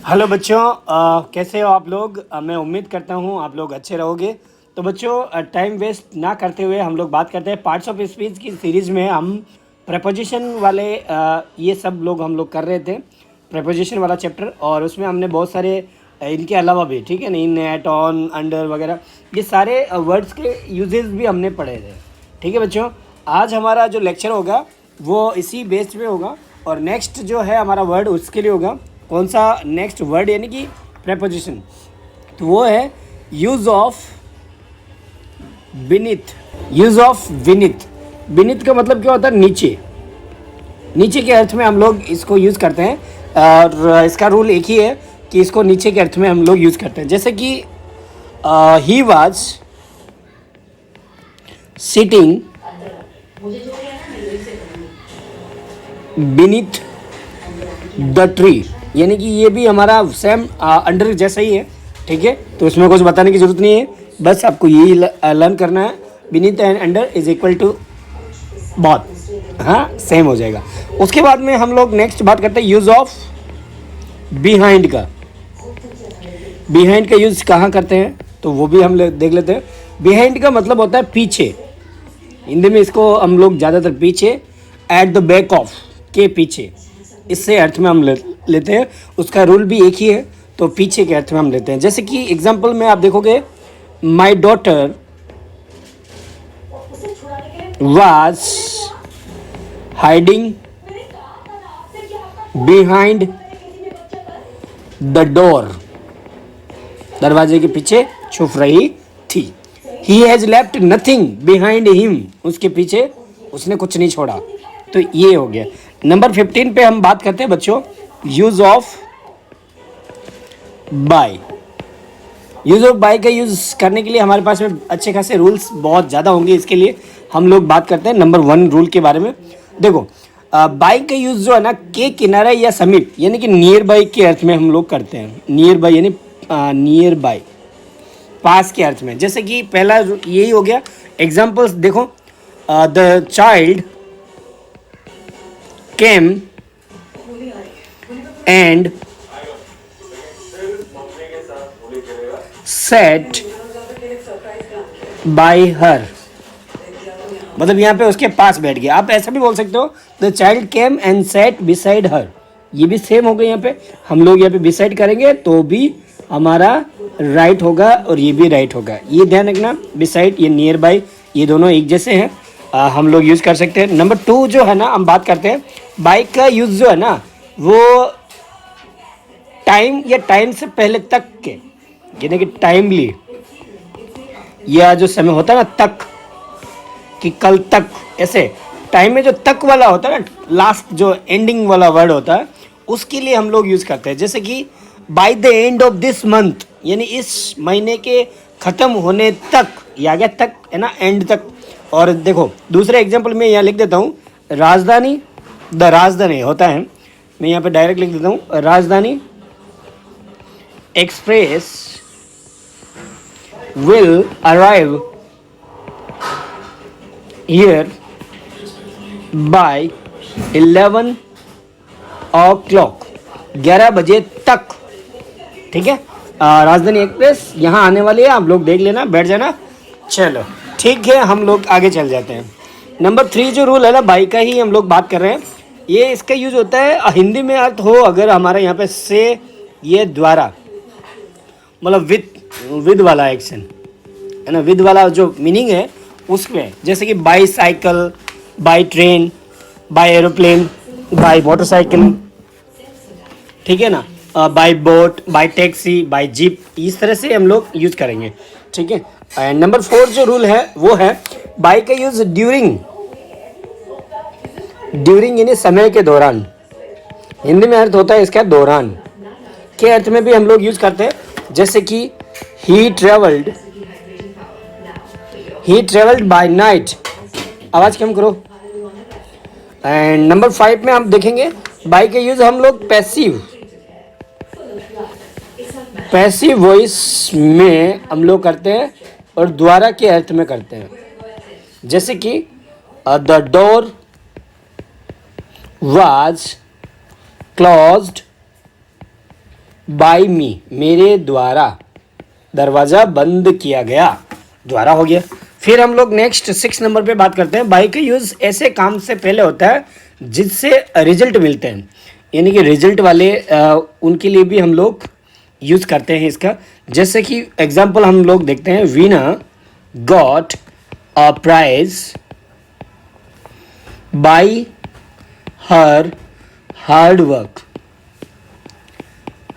Hello बच्चों, कैसे हो आप लोग। मैं उम्मीद करता हूँ आप लोग अच्छे रहोगे। तो बच्चों, टाइम वेस्ट ना करते हुए हम लोग बात करते हैं पार्ट्स ऑफ स्पीच की सीरीज़ में। हम प्रपोजिशन वाले ये सब लोग हम लोग कर रहे थे, प्रपोजिशन वाला चैप्टर। और उसमें हमने बहुत सारे इनके अलावा भी, ठीक है ना, इन, एट, ऑन, अंडर वगैरह, ये सारे वर्ड्स के यूजेस भी हमने पढ़े थे। ठीक है बच्चों, आज हमारा जो लेक्चर होगा वो इसी बेस पे होगा। और नेक्स्ट जो है हमारा वर्ड उसके लिए होगा, कौन सा नेक्स्ट वर्ड, यानी कि प्रेपोजिशन। तो वो है use of beneath. Use of beneath. Beneath का मतलब क्या होता है? नीचे। नीचे के अर्थ में हम लोग इसको यूज़ करते हैं। और इसका रूल एक ही है कि इसको नीचे के अर्थ में हम लोग यूज़ करते हैं। जैसे कि he was sitting beneath the tree, यानी कि ये भी हमारा सेम अंडर जैसा ही है। ठीक है, तो उसमें कुछ बताने की जरूरत नहीं है, बस आपको यही लर्न करना है। Beneath and under is equal to बहुत, हाँ सेम हो जाएगा। उसके बाद में हम लोग नेक्स्ट बात करते हैं यूज ऑफ बिहाइंड का। बिहाइंड का यूज कहाँ करते हैं तो वो भी हम देख लेते हैं। बिहाइंड का मतलब होता है पीछे। हिंदी में इसको हम लोग ज़्यादातर पीछे, एट द बैक ऑफ, के पीछे, इससे अर्थ में हम लेते हैं। उसका रूल भी एक ही है, तो पीछे के अर्थ में हम लेते हैं। जैसे कि एग्जांपल में आप देखोगे, my daughter was hiding behind the door, दरवाजे के पीछे छुप रही थी। He has left nothing behind him, उसके पीछे उसने कुछ नहीं छोड़ा। तो ये हो गया। नंबर 15 पे हम बात करते हैं बच्चों, use of by. Use of by का यूज करने के लिए हमारे पास में अच्छे खासे रूल्स बहुत ज़्यादा होंगे। इसके लिए हम लोग बात करते हैं नंबर 1 रूल के बारे में। देखो, बाय का यूज जो है ना, के किनारे या समीप, यानी कि नियर बाय के अर्थ में हम लोग करते हैं। नियर बाय यानी नियर बाय, पास के अर्थ में। जैसे कि पहला यही हो गया। एग्जाम्पल्स देखो, the child came and set bye हर, मतलब यहाँ पे उसके पास बैठ गया। आप ऐसा भी बोल सकते हो, the child came and set beside her, ये भी सेम हो गया। यहाँ पे हम लोग यहाँ पे बिसाइड करेंगे तो भी हमारा राइट होगा और ये भी राइट होगा, ये ध्यान रखना। बिसाइड, ये नियर बाय, ये दोनों एक जैसे हैं, हम लोग यूज़ कर सकते हैं। नंबर 2 जो है ना, हम बात करते हैं बाय का यूज़ जो है ना, वो टाइम या टाइम से पहले तक के, यानी कि टाइमली, यह जो समय होता है ना, तक, कि कल तक, ऐसे टाइम में जो तक वाला होता है ना, लास्ट जो एंडिंग वाला वर्ड होता है, उसके लिए हम लोग यूज़ करते हैं। जैसे कि by the end of this month, यानी इस महीने के ख़त्म होने तक, ये आ गया तक, है ना, एंड तक। और देखो दूसरे एग्जाम्पल में यहाँ लिख देता हूँ, राजधानी, द राजधानी होता है, मैं यहाँ पे डायरेक्ट लिख देता हूँ, राजधानी express will arrive here bye 11 o'clock, 11 बजे तक। ठीक है, राजधानी एक्सप्रेस यहाँ आने वाली है, आप लोग देख लेना, बैठ जाना। चलो ठीक है, हम लोग आगे चल जाते हैं। नंबर 3 जो रूल है ना, बाई का ही हम लोग बात कर रहे हैं। ये इसका यूज होता है हिंदी में अर्थ हो अगर हमारा यहाँ पे से, ये द्वारा, मतलब विद वाला एक्शन है ना, विद वाला जो मीनिंग है उसमें। जैसे कि by cycle, by train, by aeroplane, by motorcycle, ठीक है ना, by boat, by taxi, by jeep, इस तरह से हम लोग यूज करेंगे। ठीक है, एंड नंबर 4 जो रूल है वो है बाई का यूज ड्यूरिंग। ड्यूरिंग यानी समय के दौरान, हिंदी में अर्थ होता है इसका दौरान के अर्थ में भी हम लोग यूज करते हैं। जैसे कि ही ट्रेवल्ड बाय नाइट, आवाज कम करो। एंड नंबर 5 में हम देखेंगे बाय का यूज हम लोग पैसिव वॉइस में हम लोग करते हैं और द्वारा के अर्थ में करते हैं। जैसे कि the door was closed by me, मेरे द्वारा दरवाज़ा बंद किया गया, द्वारा हो गया। फिर हम लोग नेक्स्ट 6 नंबर पे बात करते हैं। बाय का यूज़ ऐसे काम से पहले होता है जिससे रिजल्ट मिलते हैं, यानी कि रिजल्ट वाले उनके लिए भी हम लोग यूज़ करते हैं इसका। जैसे कि एग्जांपल हम लोग देखते हैं, Veena got a prize by her hard work,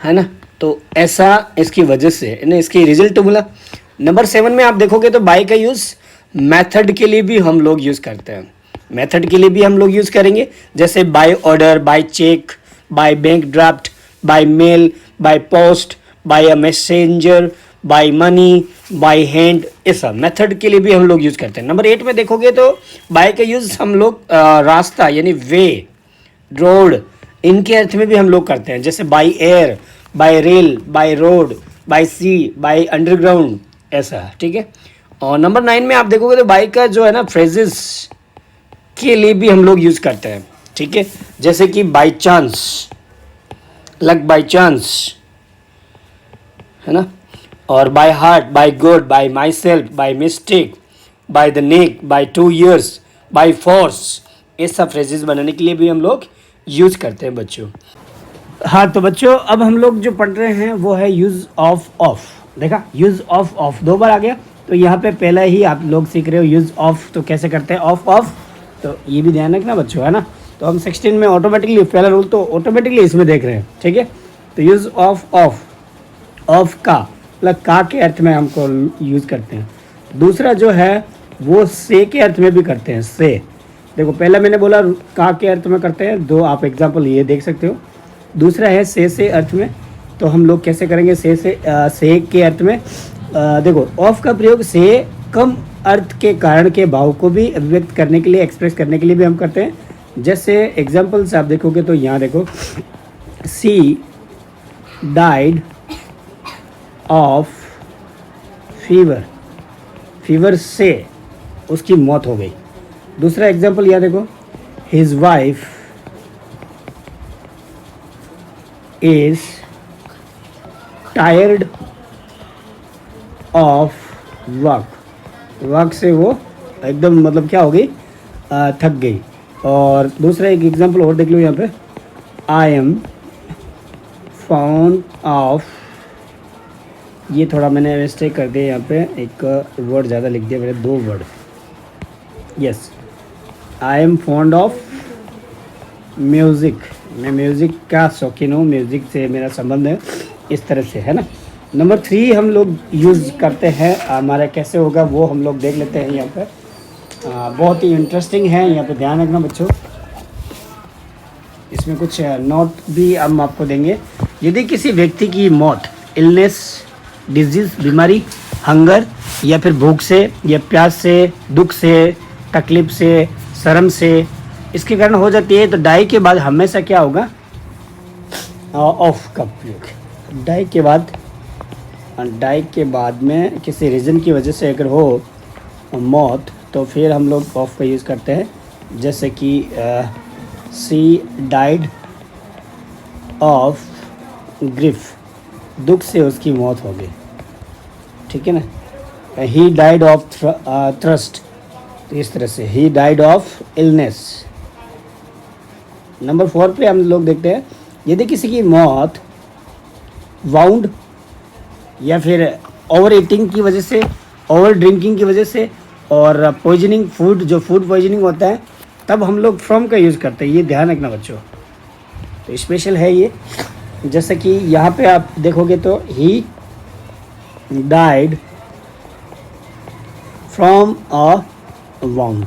है ना। तो ऐसा इसकी वजह से ना इसकी रिजल्ट तो मिला। नंबर 7 में आप देखोगे तो बाय का यूज़ मेथड के लिए भी हम लोग यूज़ करते हैं, मेथड के लिए भी हम लोग यूज़ करेंगे। जैसे by order, by cheque, by bank draft, by mail, by post, by a messenger, by money, by hand, ऐसा मेथड के लिए भी हम लोग यूज़ करते हैं। नंबर 8 में देखोगे तो बाय का यूज़ हम लोग रास्ता यानी वे, रोड, इनके अर्थ में भी हम लोग करते हैं। जैसे by air, by rail, by road, by sea, by underground, ऐसा, ठीक है। और नंबर 9 में आप देखोगे तो बाय का जो है ना फ्रेजेस के लिए भी हम लोग यूज़ करते हैं, ठीक है। जैसे कि by chance, luck by chance, है ना। और by heart, by God, by myself, by mistake, by the neck, by 2 years, by force, ये सब फ्रेजेस बनाने के लिए भी हम लोग यूज़ करते हैं बच्चों। हाँ तो बच्चों अब हम लोग जो पढ़ रहे हैं वो है यूज़ ऑफ। देखा, यूज़ ऑफ 2 बार आ गया। तो यहाँ पे पहला ही आप लोग सीख रहे हो यूज़ ऑफ तो कैसे करते हैं, ऑफ। तो ये भी ध्यान रखना बच्चों, है ना। तो हम 16 में ऑटोमेटिकली पहला रूल तो ऑटोमेटिकली इसमें देख रहे हैं, ठीक है। तो यूज़ ऑफ का मतलब का के अर्थ में हमको यूज़ करते हैं। दूसरा जो है वो से के अर्थ में भी करते हैं, से। देखो पहला मैंने बोला का के अर्थ में करते हैं, 2 आप एग्जाम्पल ये देख सकते हो। दूसरा है से अर्थ में, तो हम लोग कैसे करेंगे से के अर्थ में। देखो ऑफ का प्रयोग से कम अर्थ के कारण के भाव को भी अभिव्यक्त करने के लिए, एक्सप्रेस करने के लिए भी हम करते हैं। जैसे एग्जाम्पल्स आप देखोगे तो यहाँ देखो, सी डाइड ऑफ फीवर से उसकी मौत हो गई। दूसरा एग्जाम्पल यहाँ देखो, his wife is tired of work से वो एकदम मतलब क्या हो गई, थक गई। और दूसरा एक एग्जांपल और देख लो यहाँ पे, आई एम फाउंड ऑफ, ये थोड़ा मैंने मिस्टेक कर दिया यहाँ पे, एक वर्ड ज़्यादा लिख दिया मैंने, 2 word. Yes, I am fond of music, मैं म्यूज़िक का शौकीन हूँ, म्यूज़िक से मेरा संबंध है, इस तरह से, है ना। नंबर 3 हम लोग यूज़ करते हैं, हमारा कैसे होगा वो हम लोग देख लेते हैं यहाँ पर। बहुत ही इंटरेस्टिंग है, यहाँ पे ध्यान रखना बच्चों। इसमें कुछ नोट भी हम आपको देंगे। यदि किसी व्यक्ति की मौत इलनेस, डिजीज़, बीमारी, हंगर या फिर भूख से या प्यास से, दुख से, तकलीफ से, शर्म से, इसके कारण हो जाती है, तो डाई के बाद हमेशा क्या होगा, ऑफ का प्रयोग। डाई के बाद में किसी रीज़न की वजह से अगर हो मौत तो फिर हम लोग ऑफ का यूज़ करते हैं। जैसे कि सी डाइड ऑफ ग्रिफ, दुख से उसकी मौत हो गई, ठीक है ना। ही डाइड ऑफ थ्रस्ट, तो इस तरह से he died of illness. Number 4 पे हम लोग देखते हैं, यदि किसी की मौत वाउंड या फिर ओवर ईटिंग की वजह से, ओवर ड्रिंकिंग की वजह से और पॉइजनिंग फूड, जो फूड पॉइजनिंग होता है, तब हम लोग फ्रॉम का यूज़ करते हैं। ये ध्यान रखना बच्चों, तो स्पेशल है ये। जैसे कि यहाँ पे आप देखोगे तो he died from a wound,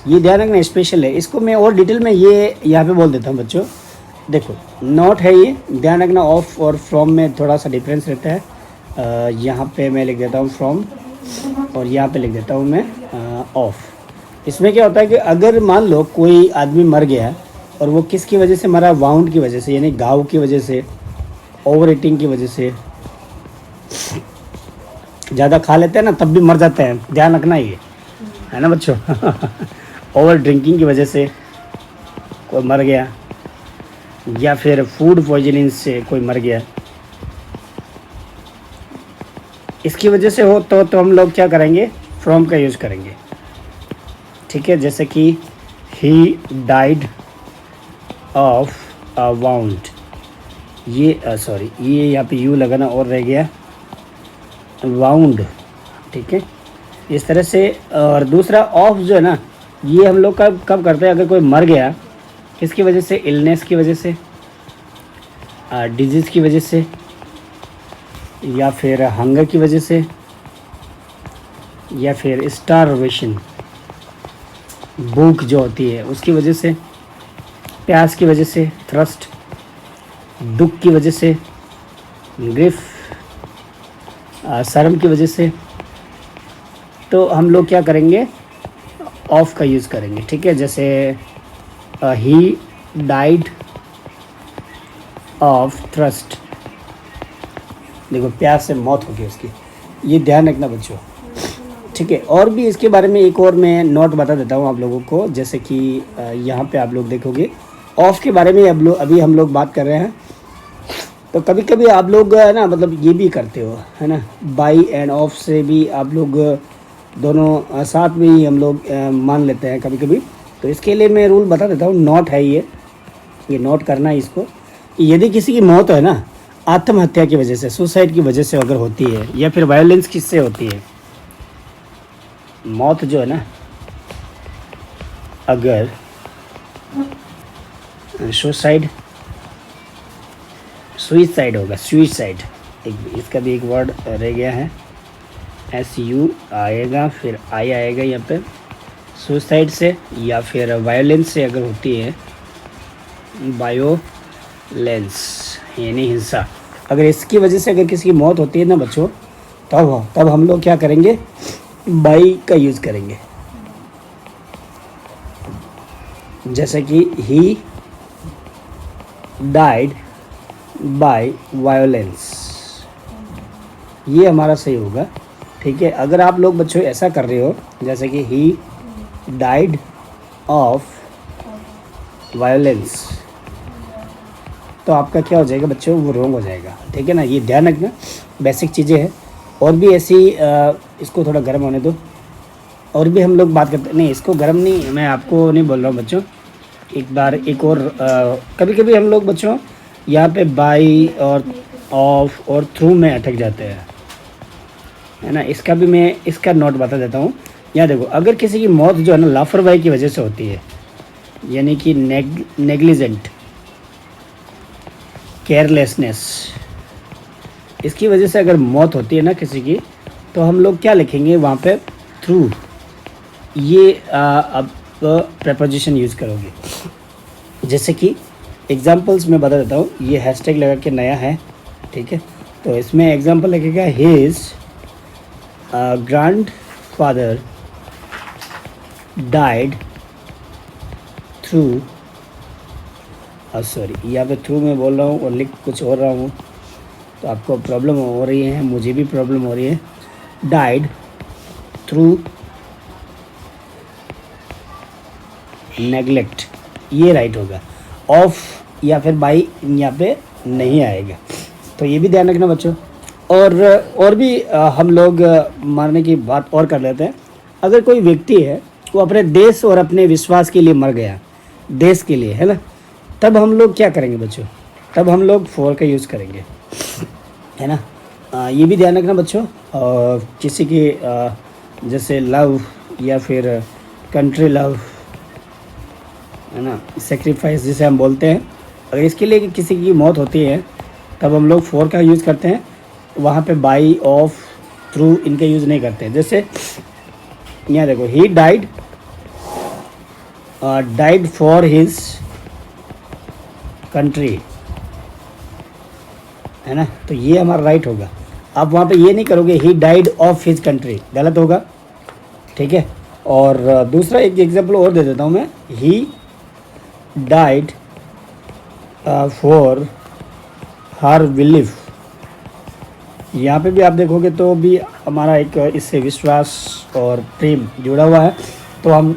ये ध्यान रखना स्पेशल है। इसको मैं और डिटेल में ये यहाँ पे बोल देता हूँ बच्चों। देखो नोट है ये, ध्यान रखना, ऑफ और फ्रॉम में थोड़ा सा डिफरेंस रहता है। यहाँ पे मैं लिख देता हूँ फ्रॉम और यहाँ पे लिख देता हूँ मैं ऑफ। इसमें क्या होता है कि अगर मान लो कोई आदमी मर गया और वो किसकी वजह से मरा, वाउंड की वजह से, यानी घाव की वजह से, ओवर ईटिंग की वजह से, ज़्यादा खा लेते हैं ना तब भी मर जाते हैं, ध्यान रखना ये, है ना बच्चों। ओवर ड्रिंकिंग की वजह से कोई मर गया या फिर फूड पॉइजनिंग से कोई मर गया, इसकी वजह से हो तो हम लोग क्या करेंगे, फ्रॉम का यूज़ करेंगे। ठीक है, जैसे कि he died of a wound, ये सॉरी ये यहाँ पे यू लगाना और रह गया, वाउंड। ठीक है, इस तरह से। और दूसरा ऑफ जो है ना, ये हम लोग कब कब करते हैं, अगर कोई मर गया किसकी वजह से, इलनेस की वजह से, डिजीज़ की वजह से, या फिर हंगर की वजह से, या फिर स्टारवेशन, भूख जो होती है उसकी वजह से, प्यास की वजह से, थ्रस्ट, दुख की वजह से, ग्रिफ, शर्म की वजह से, तो हम लोग क्या करेंगे, ऑफ का यूज़ करेंगे। ठीक है, जैसे ही डाइड ऑफ थ्रस्ट, देखो प्यास से मौत हो गई उसकी, ये ध्यान रखना बच्चों। ठीक है, और भी इसके बारे में एक और मैं नोट बता देता हूँ आप लोगों को, जैसे कि यहाँ पे आप लोग देखोगे ऑफ के बारे में अभी हम लोग बात कर रहे हैं। तो कभी कभी आप लोग है ना, मतलब ये भी करते हो है ना, बाई एंड ऑफ से भी आप लोग दोनों साथ में ही हम लोग मान लेते हैं कभी कभी। तो इसके लिए मैं रूल बता देता हूँ, नोट है ये नोट करना है इसको, कि यदि किसी की मौत है ना आत्महत्या की वजह से, सुसाइड की वजह से अगर होती है, या फिर वायलेंस किससे होती है, मौत जो है ना, अगर सुसाइड होगा, सुसाइड, इसका भी एक वर्ड रह गया है, SU आएगा, फिर आई आएगा यहाँ पे, सुसाइड से या फिर वायलेंस से अगर होती है, वायोलेंस यानी हिंसा, अगर इसकी वजह से अगर किसी की मौत होती है ना बच्चों, तब हम लोग क्या करेंगे, बाई का यूज़ करेंगे। जैसे कि ही डाइड बाय वायोलेंस, ये हमारा सही होगा। ठीक है, अगर आप लोग बच्चों ऐसा कर रहे हो, जैसे कि ही डाइड ऑफ वायोलेंस, तो आपका क्या हो जाएगा बच्चों, वो रॉन्ग हो जाएगा। ठीक है ना, ये ध्यान रखना, बेसिक चीज़ें हैं। और भी ऐसी इसको थोड़ा गर्म होने दो, और भी हम लोग बात करते नहीं, इसको गर्म नहीं, मैं आपको नहीं बोल रहा हूँ बच्चों, एक बार एक और कभी कभी हम लोग बच्चों यहाँ पे बाई और ऑफ और थ्रू में अटक जाते हैं, है ना। इसका भी मैं इसका नोट बता देता हूँ। यहाँ देखो, अगर किसी की मौत जो है ना लापरवाही की वजह से होती है, यानी कि नेग्लिजेंट, केयरलेसनेस, इसकी वजह से अगर मौत होती है ना किसी की, तो हम लोग क्या लिखेंगे वहाँ पे, थ्रू, ये अब प्रेपोजिशन यूज़ करोगे। जैसे कि एग्जांपल्स में बता देता हूँ, ये हैशटैग लगा के नया है। ठीक है, तो इसमें एग्जांपल लगेगा, his grandfather died through, sorry यहाँ पे थ्रू में बोल रहा हूँ और लिख कुछ और रहा हूँ, तो आपको प्रॉब्लम हो रही है, मुझे भी प्रॉब्लम हो रही है। डाइड थ्रू नेगलेक्ट, ये राइट होगा। ऑफ या फिर बाई यहाँ पे नहीं आएगा, तो ये भी ध्यान रखना बच्चों। और भी हम लोग मारने की बात और कर लेते हैं। अगर कोई व्यक्ति है वो अपने देश और अपने विश्वास के लिए मर गया, देश के लिए, है ना, तब हम लोग क्या करेंगे बच्चों, तब हम लोग फॉर का यूज़ करेंगे, है ना। ये भी ध्यान रखना बच्चों। किसी की जैसे लव या फिर कंट्री लव, है ना, सेक्रीफाइस जिसे हम बोलते हैं, अगर इसके लिए किसी की मौत होती है तब हम लोग फॉर का यूज़ करते हैं। वहाँ पे बाई, ऑफ, थ्रू इनका यूज़ नहीं करते हैं। जैसे यहाँ देखो, he died for his country, है ना, तो ये हमारा राइट होगा। आप वहाँ पे ये नहीं करोगे he died of his country, गलत होगा। ठीक है, और दूसरा एक एग्जांपल और दे देता हूँ मैं, he died for her belief. यहाँ पे भी आप देखोगे तो भी हमारा एक इससे विश्वास और प्रेम जुड़ा हुआ है, तो हम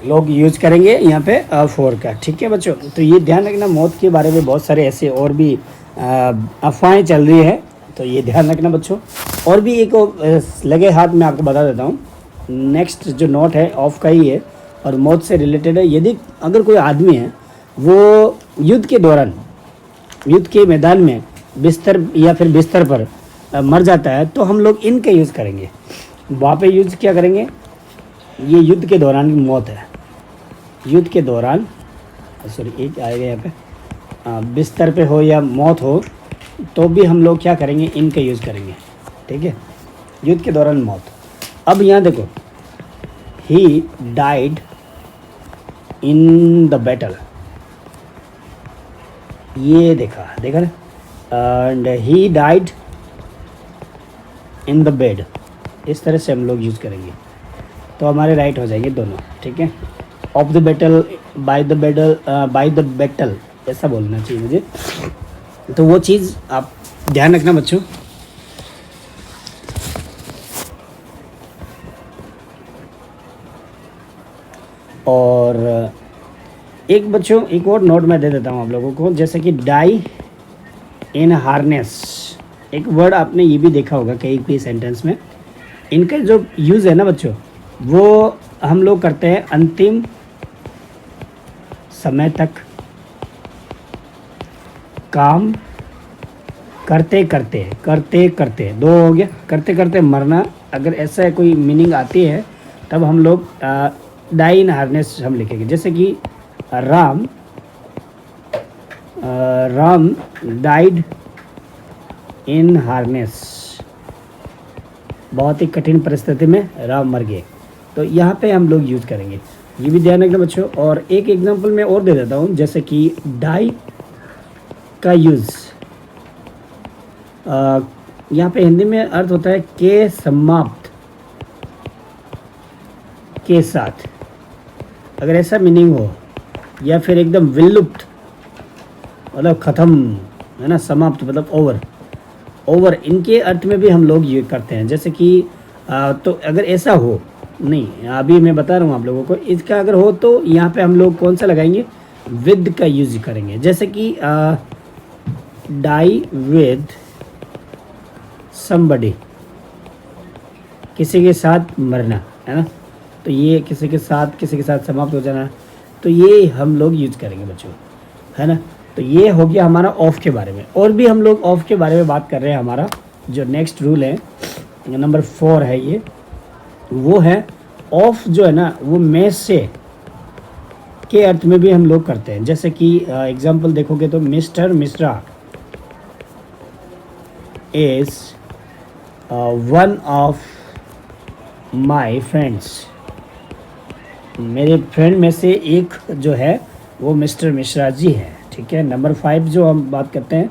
लोग यूज करेंगे यहाँ पे फॉर का। ठीक है बच्चों, तो ये ध्यान रखना, मौत के बारे में बहुत सारे ऐसे और भी अफवाहें चल रही है, तो ये ध्यान रखना बच्चों। और भी एक लगे हाथ में आपको बता देता हूँ। नेक्स्ट जो नोट है ऑफ का ही है और मौत से रिलेटेड है। यदि अगर कोई आदमी है वो युद्ध के दौरान, युद्ध के मैदान में बिस्तर या फिर बिस्तर पर मर जाता है तो हम लोग इनका यूज़ करेंगे। वहाँ पे यूज़ क्या करेंगे, ये युद्ध के दौरान की मौत है, युद्ध के दौरान, सॉरी एक आएगा यहाँ पे, बिस्तर पे हो या मौत हो तो भी हम लोग क्या करेंगे, इनका यूज़ करेंगे। ठीक है, युद्ध के दौरान मौत। अब यहाँ देखो, he died in the battle, ये देखा ना, and he died in the bed, इस तरह से हम लोग यूज़ करेंगे तो हमारे राइट हो जाएंगे दोनों। ठीक है, of the battle, by the battle ऐसा बोलना चाहिए मुझे। तो वो चीज़ आप ध्यान रखना बच्चों। और एक बच्चों एक और नोट मैं दे देता हूँ आप लोगों को, जैसे कि डाई इन हार्नेस, एक वर्ड आपने ये भी देखा होगा कई सेंटेंस में। इनका जो यूज़ है ना बच्चों, वो हम लोग करते हैं अंतिम समय तक काम करते करते, दो हो गया, करते करते मरना। अगर ऐसा कोई मीनिंग आती है तब हम लोग डाई इन हार्नेस हम लिखेंगे। जैसे कि राम डाइड इन हार्नेस, बहुत ही कठिन परिस्थिति में राम मर गए, तो यहाँ पे हम लोग यूज़ करेंगे। ये भी ध्यान रखना बच्चों। और एक एग्जांपल मैं और दे देता हूँ, जैसे कि डाई का यूज़ यहाँ पे हिंदी में अर्थ होता है के समाप्त के साथ। अगर ऐसा मीनिंग हो, या फिर एकदम विलुप्त मतलब ख़त्म, है ना, समाप्त मतलब ओवर, इनके अर्थ में भी हम लोग ये करते हैं। जैसे कि तो अगर ऐसा हो, नहीं अभी मैं बता रहा हूँ आप लोगों को, इसका अगर हो तो यहाँ पे हम लोग कौन सा लगाएंगे, विद का यूज करेंगे। जैसे कि डाई विद समबडी, किसी के साथ मरना, है ना, तो ये किसी के साथ समाप्त हो जाना, तो ये हम लोग यूज करेंगे बच्चों, है ना। तो ये हो गया हमारा ऑफ के बारे में। और भी हम लोग ऑफ के बारे में बात कर रहे हैं। हमारा जो नेक्स्ट रूल है नंबर 4 है, ये वो है ऑफ जो है ना, वो में से के अर्थ में भी हम लोग करते हैं। जैसे कि एग्जांपल देखोगे तो mister Mishra is one of my friends, मेरे फ्रेंड में से एक जो है वो मिस्टर मिश्रा जी है। ठीक है, नंबर 5 जो हम बात करते हैं,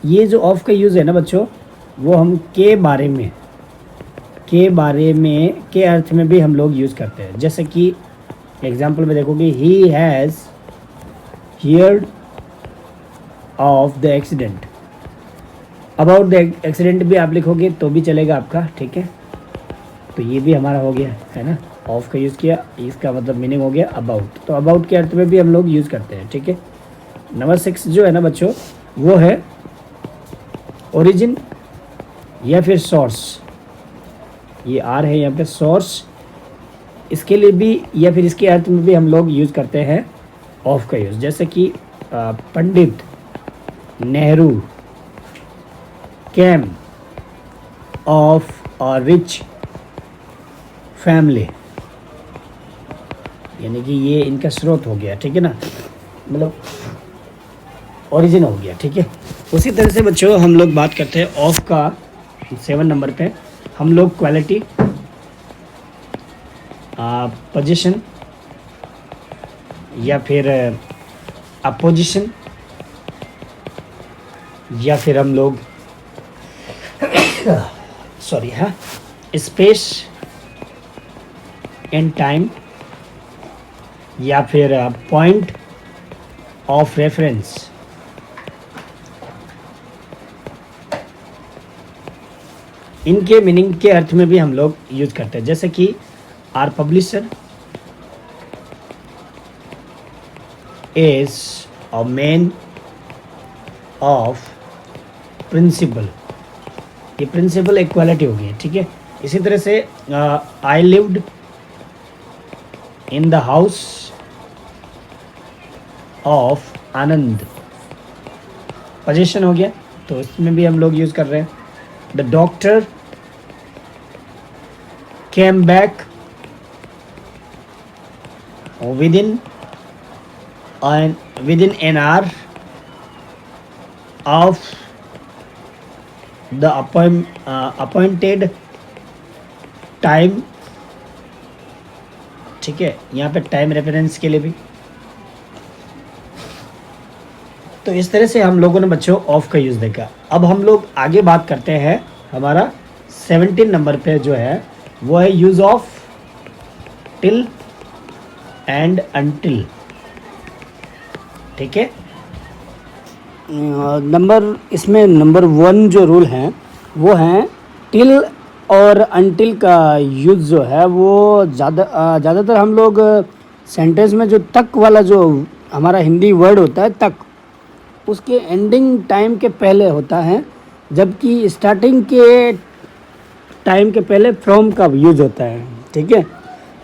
ये जो ऑफ का यूज़ है ना बच्चों, वो हम के बारे में के अर्थ में भी हम लोग यूज़ करते हैं। जैसे कि एग्जांपल में देखोगे, he has heard of the accident, about the accident भी आप लिखोगे तो भी चलेगा आपका। ठीक है, तो ये भी हमारा हो गया, है ना, ऑफ का यूज़ किया, इसका मतलब मीनिंग हो गया अबाउट, तो अबाउट के अर्थ में भी हम लोग यूज़ करते हैं। ठीक है, नंबर 6 जो है ना बच्चों, वो है ओरिजिन या फिर सोर्स, ये आर है यहाँ पे, सोर्स, इसके लिए भी या फिर इसके अर्थ में भी हम लोग यूज़ करते हैं ऑफ का यूज़। जैसे कि पंडित नेहरू केम ऑफ अ रिच फैमिली, यानी कि ये इनका स्रोत हो गया। ठीक है ना, मतलब ओरिजिन हो गया। ठीक है, उसी तरह से बच्चों हम लोग बात करते हैं ऑफ का 7 नंबर पे। हम लोग क्वालिटी, पोजीशन या फिर अपोजिशन, या फिर हम लोग सॉरी हाँ स्पेस एंड टाइम, या फिर पॉइंट ऑफ रेफरेंस, इनके मीनिंग के अर्थ में भी हम लोग यूज करते हैं। जैसे कि our publisher is a man of principle, ये प्रिंसिपल इक्वालिटी हो गई, ठीक है। इसी तरह से I lived in the house of Anand, position हो गया, तो इसमें भी हम लोग यूज कर रहे हैं। The doctor came back within an hour of the appointed time, ठीक है। यहाँ पे टाइम रेफरेंस के लिए भी, तो इस तरह से हम लोगों ने बच्चों ऑफ का यूज़ देखा। अब हम लोग आगे बात करते हैं, हमारा 17 नंबर पे जो है वो है use of till and until, ठीक है। इसमें नंबर 1 जो रूल हैं वो हैं टिल और अनटिल का यूज़ जो है वो ज़्यादातर हम लोग सेंटेंस में जो तक वाला जो हमारा हिंदी वर्ड होता है तक, उसके एंडिंग टाइम के पहले होता है, जबकि स्टार्टिंग के टाइम के पहले फ्रॉम का यूज़ होता है, ठीक है।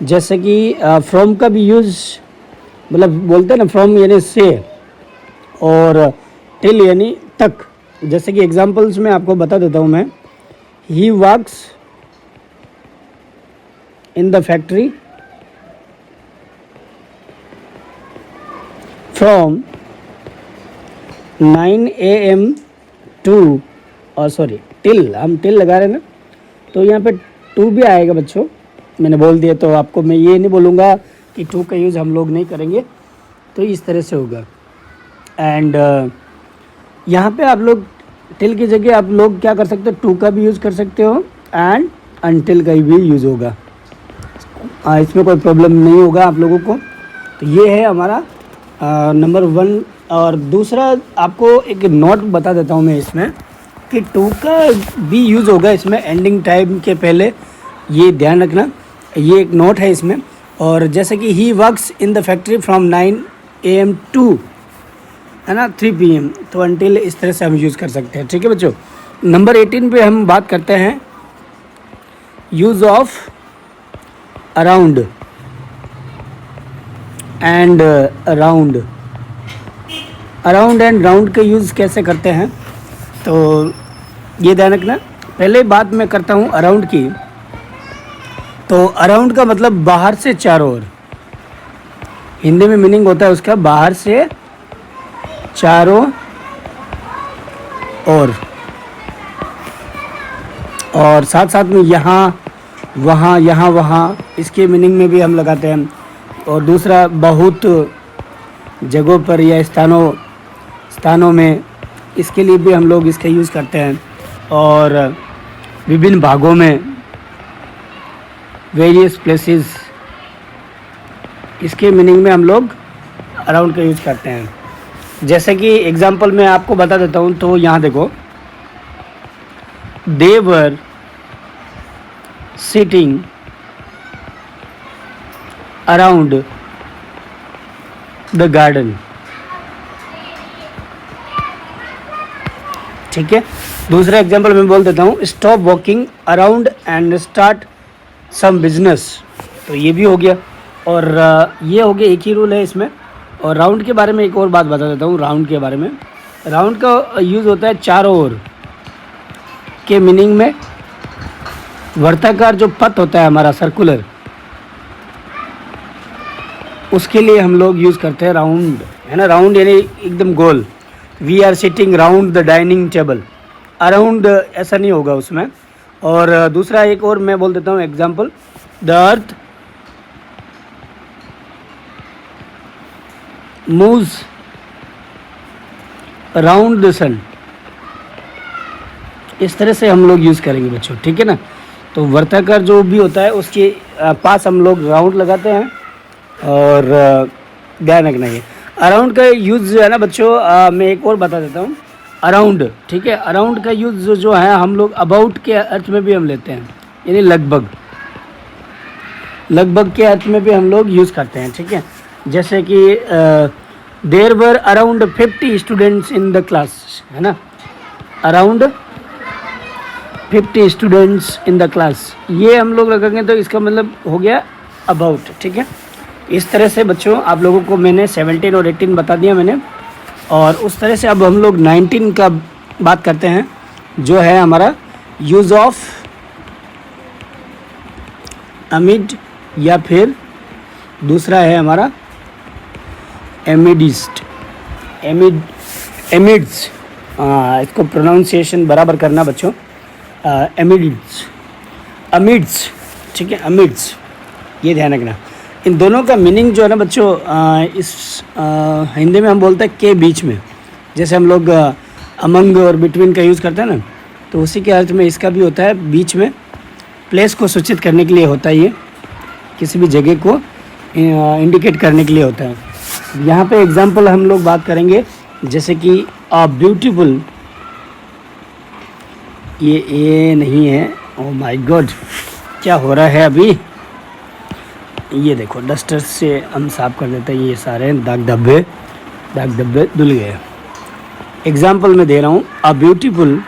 जैसे कि फ्रॉम का भी यूज़ मतलब बोलते हैं ना, फ्रॉम यानी से, और टिल यानी तक। जैसे कि एग्जांपल्स में आपको बता देता हूँ मैं। He works in the factory from 9 AM to, और सॉरी टिल, हम टिल लगा रहे हैं ना, तो यहाँ पे टू भी आएगा बच्चों, मैंने बोल दिया, तो आपको मैं ये नहीं बोलूँगा कि टू का यूज़ हम लोग नहीं करेंगे, तो इस तरह से होगा। एंड यहाँ पे आप लोग टिल की जगह आप लोग क्या कर सकते हो, टू का भी यूज़ कर सकते हो एंड अनटिल का भी यूज़ होगा, इसमें कोई प्रॉब्लम नहीं होगा आप लोगों को। तो ये है हमारा नंबर 1। और दूसरा आपको एक नोट बता देता हूँ मैं इसमें कि टू का भी यूज़ होगा इसमें एंडिंग टाइम के पहले, ये ध्यान रखना, ये एक नोट है इसमें। और जैसे कि he works in the factory from 9 AM to, है ना, 3 PM, तो अनटिल इस तरह से हम यूज़ कर सकते हैं, ठीक है बच्चों। नंबर 18 पे हम बात करते हैं use of around and round. Around and round के यूज़ कैसे करते हैं, तो ये ध्यान रखना। पहले बात मैं करता हूँ अराउंड की, तो अराउंड का मतलब बाहर से चारों ओर, हिंदी में मीनिंग होता है उसका बाहर से चारों ओर, और साथ साथ में यहाँ वहाँ, यहाँ वहाँ, इसके मीनिंग में भी हम लगाते हैं। और दूसरा बहुत जगहों पर या स्थानों में, इसके लिए भी हम लोग इसका यूज़ करते हैं। और विभिन्न भागों में, वेरियस प्लेसेस, इसके मीनिंग में हम लोग अराउंड का यूज़ करते हैं। जैसे कि एग्जांपल मैं आपको बता देता हूँ, तो यहाँ देखो, they were sitting around the garden, ठीक है। दूसरा एग्जांपल मैं बोल देता हूँ, stop walking around and start some business, तो ये भी हो गया। और ये हो गया, एक ही रूल है इसमें। और राउंड के बारे में एक और बात बता देता हूँ। राउंड के बारे में, राउंड का यूज़ होता है चारों ओर के मीनिंग में। वर्ताकार जो पथ होता है हमारा सर्कुलर, उसके लिए हम लोग यूज़ करते हैं राउंड, है ना। राउंड यानी एकदम गोल। We are sitting round the dining table, around ऐसा नहीं होगा उसमें। और दूसरा एक और मैं बोल देता हूँ example, the earth moves around the sun, इस तरह से हम लोग यूज़ करेंगे बच्चों, ठीक है ना। तो वर्ताकार जो भी होता है उसके पास हम लोग राउंड लगाते हैं। और ध्यान रखना, ये अराउंड का यूज़ जो है ना बच्चों, मैं एक और बता देता हूँ। अराउंड, ठीक है, अराउंड का यूज़ जो है हम लोग अबाउट के अर्थ में भी हम लेते हैं, यानी लगभग, लगभग के अर्थ में भी हम लोग यूज़ करते हैं, ठीक है। जैसे कि there were around 50 students in the class, है ना। Around 50 students in the class, ये हम लोग रखेंगे तो इसका मतलब हो गया अबाउट, ठीक है। इस तरह से बच्चों आप लोगों को मैंने 17 और 18 बता दिया मैंने, और उस तरह से अब हम लोग 19 का बात करते हैं, जो है हमारा यूज़ ऑफ अमिड, या फिर दूसरा है हमारा एमिडिस्ट, एमिड्स, इसको प्रोनाउंसिएशन बराबर करना बच्चों, अमिड्स, ठीक है, अमिड्स, ये ध्यान रखना। इन दोनों का मीनिंग जो है ना बच्चों, इस हिंदी में हम बोलते हैं के बीच में, जैसे हम लोग अमंग और बिटवीन का यूज़ करते हैं ना, तो उसी के अर्थ में इसका भी होता है, बीच में, प्लेस को सूचित करने के लिए होता है, ये किसी भी जगह को इंडिकेट करने के लिए होता है। यहाँ पे एग्जांपल हम लोग बात करेंगे, जैसे कि अ ब्यूटीफुल, ये नहीं है, ओह माय गॉड क्या हो रहा है अभी, ये देखो डस्टर से हम साफ कर देते हैं, ये सारे दाग धब्बे धुल गए। एग्जाम्पल मैं दे रहा हूँ, a beautiful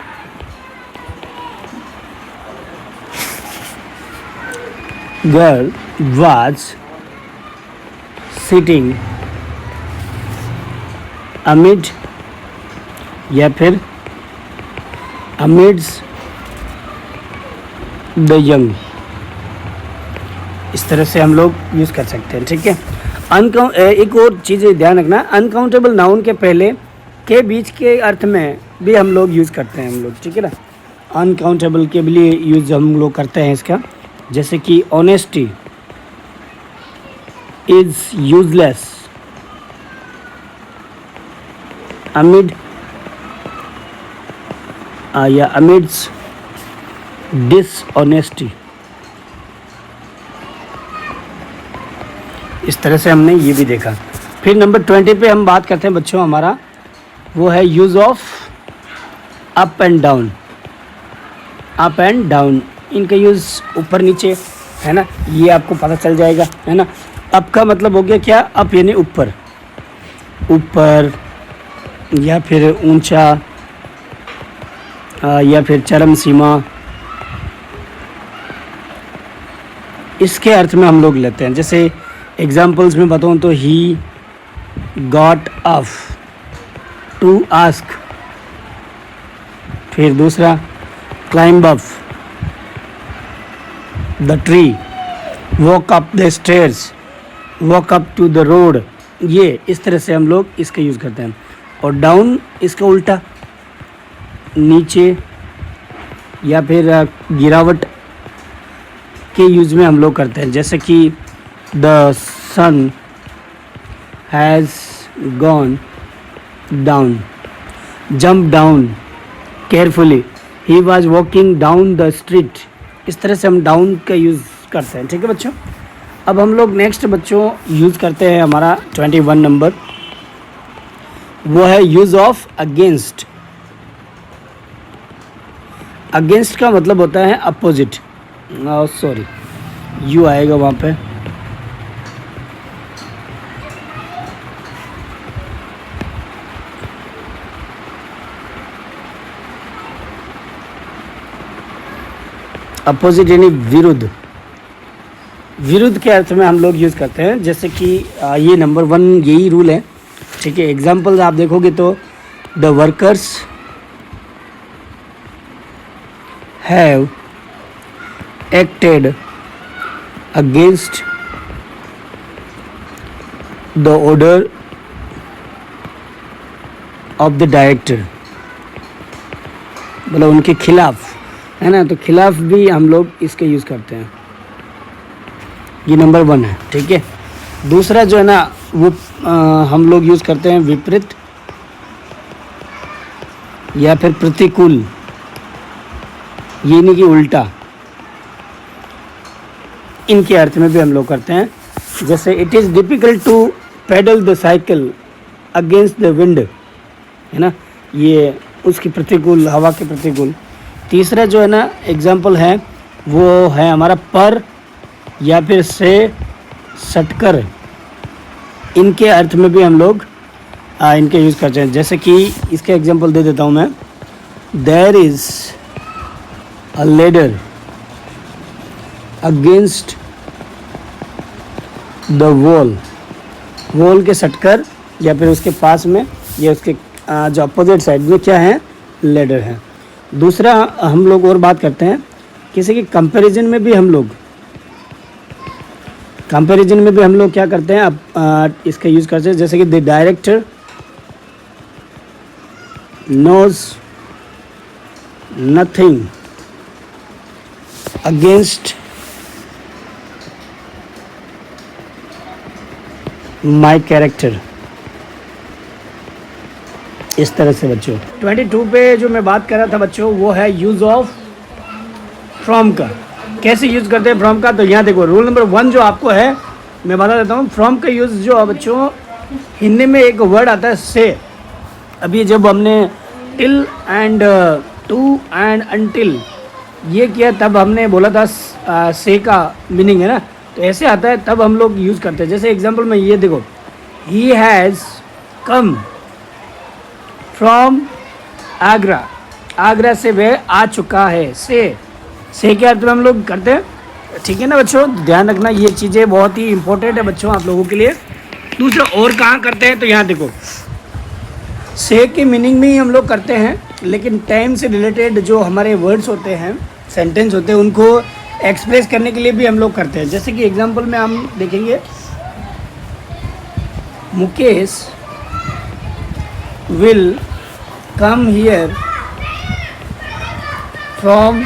girl was sitting amid, या फिर अमिड्स द यंग, इस तरह से हम लोग यूज़ कर सकते हैं, ठीक है। एक और चीज़ ध्यान रखना, अनकाउंटेबल नाउन के पहले के बीच के अर्थ में भी हम लोग यूज़ करते हैं हम लोग, ठीक है ना। अनकाउंटेबल के लिए यूज़ हम लोग करते हैं इसका, जैसे कि ऑनेस्टी इज़ यूजलेस अमिड, या अमिड्स डिसऑनेस्टी, इस तरह से हमने ये भी देखा। फिर नंबर 20 पे हम बात करते हैं बच्चों, हमारा वो है use of up and down. Up and down, इनका यूज़ ऊपर नीचे है ना, ये आपको पता चल जाएगा, है ना। अप का मतलब हो गया क्या, अप यानी ऊपर, ऊपर या फिर ऊंचा, या फिर चरम सीमा, इसके अर्थ में हम लोग लेते हैं। जैसे एग्जाम्पल्स में बताऊँ तो he got up to ask, फिर दूसरा climb up the tree, walk up the stairs, walk up to the road, ये इस तरह से हम लोग इसका यूज़ करते हैं। और डाउन इसका उल्टा, नीचे या फिर गिरावट के यूज़ में हम लोग करते हैं, जैसे कि the sun has gone down, jump down carefully, he was walking down the street, इस तरह से हम डाउन का यूज़ करते हैं, ठीक है बच्चों। अब हम लोग नेक्स्ट बच्चों यूज़ करते हैं हमारा 21 नंबर, वो है यूज़ ऑफ अगेंस्ट। अगेंस्ट का मतलब होता है अपोजिट, सॉरी यू आएगा वहाँ पे, अपोजिट यानी विरुद्ध, विरुद्ध के अर्थ में हम लोग यूज़ करते हैं। जैसे कि ये नंबर 1 यही रूल है, ठीक है। एग्जाम्पल आप देखोगे तो the workers have acted against the order of the director, मतलब उनके खिलाफ, है ना, तो खिलाफ भी हम लोग इसके यूज़ करते हैं। ये नंबर 1 है, ठीक है। दूसरा जो है ना वो हम लोग यूज़ करते हैं विपरीत या फिर प्रतिकूल, ये नहीं कि उल्टा, इनके अर्थ में भी हम लोग करते हैं। जैसे it is difficult to pedal the cycle against the wind, है ना, ये उसकी प्रतिकूल, हवा के प्रतिकूल। तीसरा जो है ना एग्जाम्पल है वो है हमारा पर या फिर से सटकर, इनके अर्थ में भी हम लोग इनके यूज़ करते हैं। जैसे कि इसके एग्जांपल दे देता हूँ मैं, there is a ladder against the wall, wall के सटकर या फिर उसके पास में या उसके जो अपोजिट साइड में क्या है, लेडर है। दूसरा हम लोग और बात करते हैं किसी के कंपैरिजन में भी हम लोग क्या करते हैं, अब इसका यूज़ करते हैं जैसे कि the director knows nothing against my character. इस तरह से बच्चों 22 पे जो मैं बात कर रहा था बच्चों वो है यूज़ ऑफ फ्रॉम का। कैसे यूज़ करते हैं फ्रॉम का, तो यहाँ देखो रूल नंबर 1 जो आपको है मैं बता देता हूँ। फ्रॉम का यूज़ जो बच्चों हिंदी में एक वर्ड आता है से। अभी जब हमने till end to end until ये किया तब हमने बोला था से का मीनिंग है ना, तो ऐसे आता है तब हम लोग यूज़ करते हैं। जैसे एग्जांपल में ये देखो, he has come from Agra, Agra से वह आ चुका है। से के अर्थ में हम लोग करते हैं, ठीक है ना बच्चों, ध्यान रखना ये चीज़ें बहुत ही इंपॉर्टेंट है बच्चों आप लोगों के लिए। दूसरा और कहाँ करते हैं, तो यहाँ देखो से के मीनिंग में ही हम लोग करते हैं, लेकिन टाइम से रिलेटेड जो हमारे वर्ड्स होते हैं, सेंटेंस होते हैं, उनको एक्सप्रेस करने के लिए भी हम लोग करते हैं। जैसे कि एग्जांपल में हम देखेंगे, Mukesh will come here from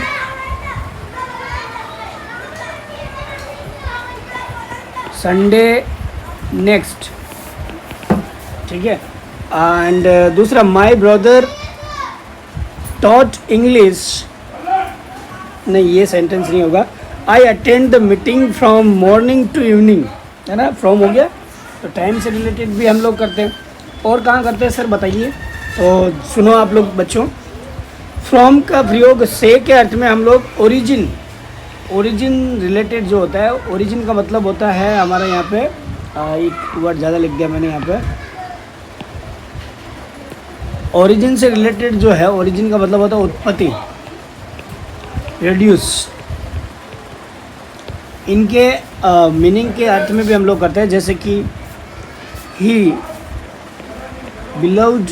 Sunday next, ठीक है। एंड दूसरा माई ब्रदर टॉट इंग्लिश, नहीं ये सेंटेंस नहीं होगा। I attend the meeting from morning to evening, है ना, फ्रॉम हो गया। तो टाइम से रिलेटेड भी हम लोग करते हैं। और कहाँ करते हैं सर बताइए, तो सुनो आप लोग बच्चों, फ्रॉम का प्रयोग से के अर्थ में हम लोग ओरिजिन रिलेटेड जो होता है, ओरिजिन का मतलब होता है हमारा यहाँ पे एक वर्ड ज़्यादा लिख दिया मैंने यहाँ पे, ओरिजिन से रिलेटेड जो है, ओरिजिन का मतलब होता है उत्पत्ति, प्रोड्यूस। इनके मीनिंग के अर्थ में भी हम लोग करते हैं। जैसे कि ही बिलव्ड,